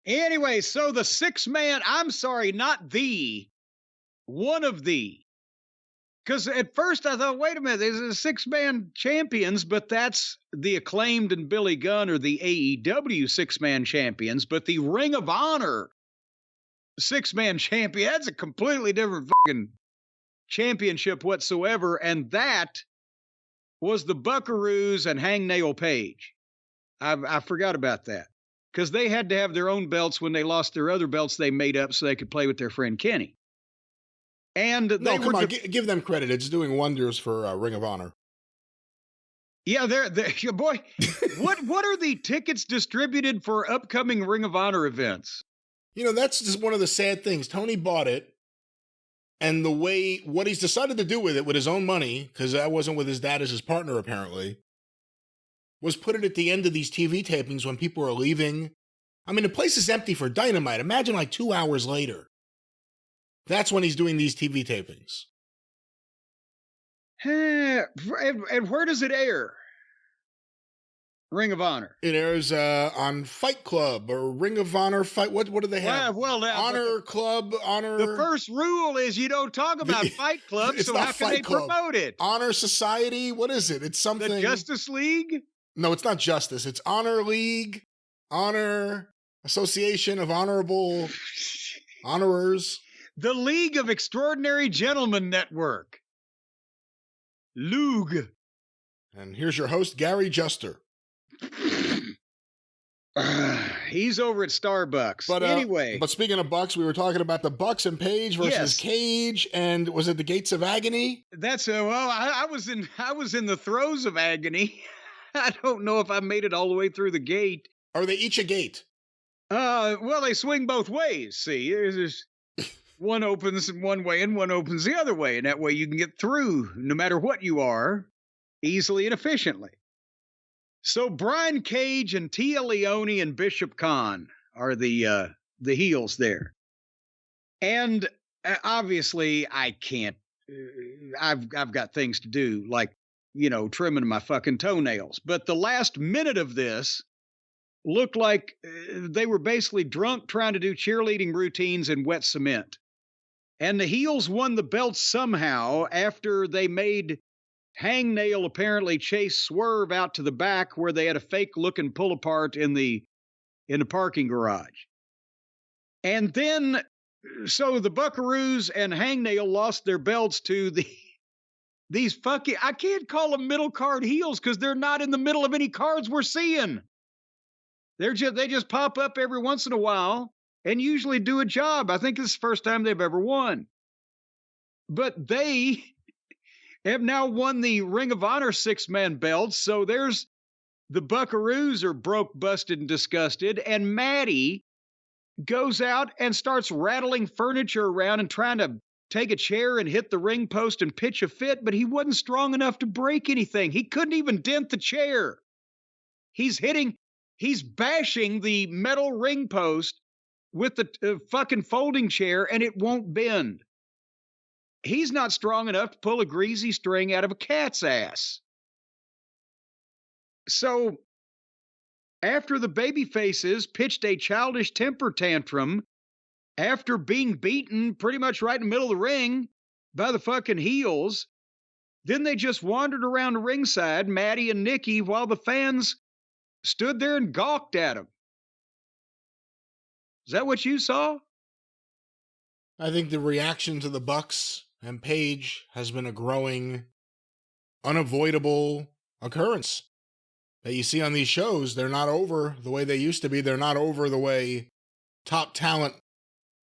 Anyway, so the six-man, I'm sorry, not one of the. Because at first I thought, wait a minute, there's a six-man champions, but that's the Acclaimed and Billy Gunn are the AEW six-man champions, but the Ring of Honor six-man champion, that's a completely different fucking championship whatsoever, and that was the Buckaroos and Hangnail Page. I forgot about that, because they had to have their own belts when they lost their other belts they made up so they could play with their friend Kenny. And no, come on, give them credit. It's doing wonders for Ring of Honor. Yeah, they're boy. What are the tickets distributed for upcoming Ring of Honor events? You know, that's just one of the sad things. Tony bought it, and what he's decided to do with it with his own money, because that wasn't with his dad as his partner apparently, was put it at the end of these TV tapings when people are leaving. I mean, the place is empty for Dynamite. Imagine like 2 hours later. That's when he's doing these TV tapings. And where does it air? Ring of Honor. It airs on Fight Club or Ring of Honor Fight. What do they have? Honor Club, Honor. The first rule is you don't talk about Fight Club, so how can they promote it? Honor Society? What is it? It's something. The Justice League? No, it's not Justice. It's Honor League, Honor Association of Honorable Honorers. The League of Extraordinary Gentlemen Network. Loog. And here's your host, Gary Juster. He's over at Starbucks. But anyway. But speaking of Bucks, we were talking about the Bucks and Page versus Cage, and was it the Gates of Agony? That's I was in the throes of agony. I don't know if I made it all the way through the gate. Are they each a gate? Well, they swing both ways. See, there's one opens one way and one opens the other way, and that way you can get through no matter what you are, easily and efficiently. So Brian Cage and Tia Leone and Bishop Khan are the heels there. And obviously I can't, I've got things to do, like, you know, trimming my fucking toenails. But the last minute of this looked like they were basically drunk trying to do cheerleading routines in wet cement. And the heels won the belt somehow after they made Hangnail apparently chase Swerve out to the back where they had a fake-looking pull-apart in the parking garage. And then, so the Buckaroos and Hangnail lost their belts to these fucking, I can't call them middle card heels because they're not in the middle of any cards we're seeing. They just pop up every once in a while and usually do a job. I think it's the first time they've ever won. But they have now won the Ring of Honor six-man belts. So there's the Buckaroos are broke, busted, and disgusted. And Maddie goes out and starts rattling furniture around and trying to take a chair and hit the ring post and pitch a fit, but he wasn't strong enough to break anything. He couldn't even dent the chair. He's bashing the metal ring post with the fucking folding chair, and it won't bend. He's not strong enough to pull a greasy string out of a cat's ass. So, after the babyfaces pitched a childish temper tantrum, after being beaten pretty much right in the middle of the ring by the fucking heels, then they just wandered around ringside, Maddie and Nikki, while the fans stood there and gawked at them. Is that what you saw? I think the reaction to the Bucks and Page has been a growing, unavoidable occurrence that you see on these shows. They're not over the way they used to be. They're not over the way top talent,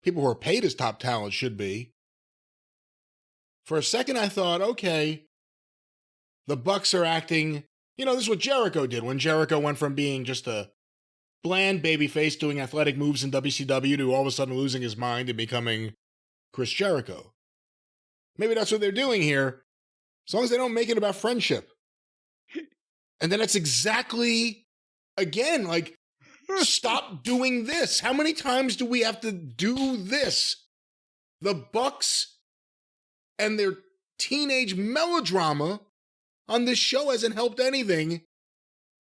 people who are paid as top talent, should be. For a second, I thought, okay, the Bucks are acting, you know, this is what Jericho did when Jericho went from being just a bland babyface doing athletic moves in WCW to all of a sudden losing his mind and becoming Chris Jericho. Maybe that's what they're doing here, as long as they don't make it about friendship. And then it's exactly, again, like, stop doing this. How many times do we have to do this? The Bucks and their teenage melodrama on this show hasn't helped anything.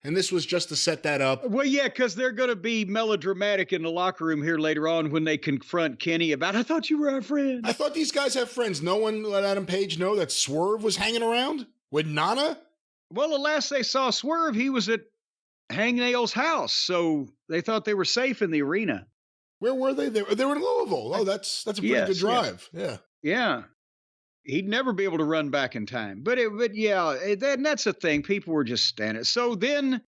And this was just to set that up. Well, yeah, because they're going to be melodramatic in the locker room here later on when they confront Kenny about, I thought you were our friend. I thought these guys have friends. No one let Adam Page know that Swerve was hanging around with Nana? Well, the last they saw Swerve, he was at Hangnail's house, so they thought they were safe in the arena. Where were they? They were in Louisville. Oh, that's a pretty good drive. Yeah. He'd never be able to run back in time. But yeah, that's the thing. People were just standing. So then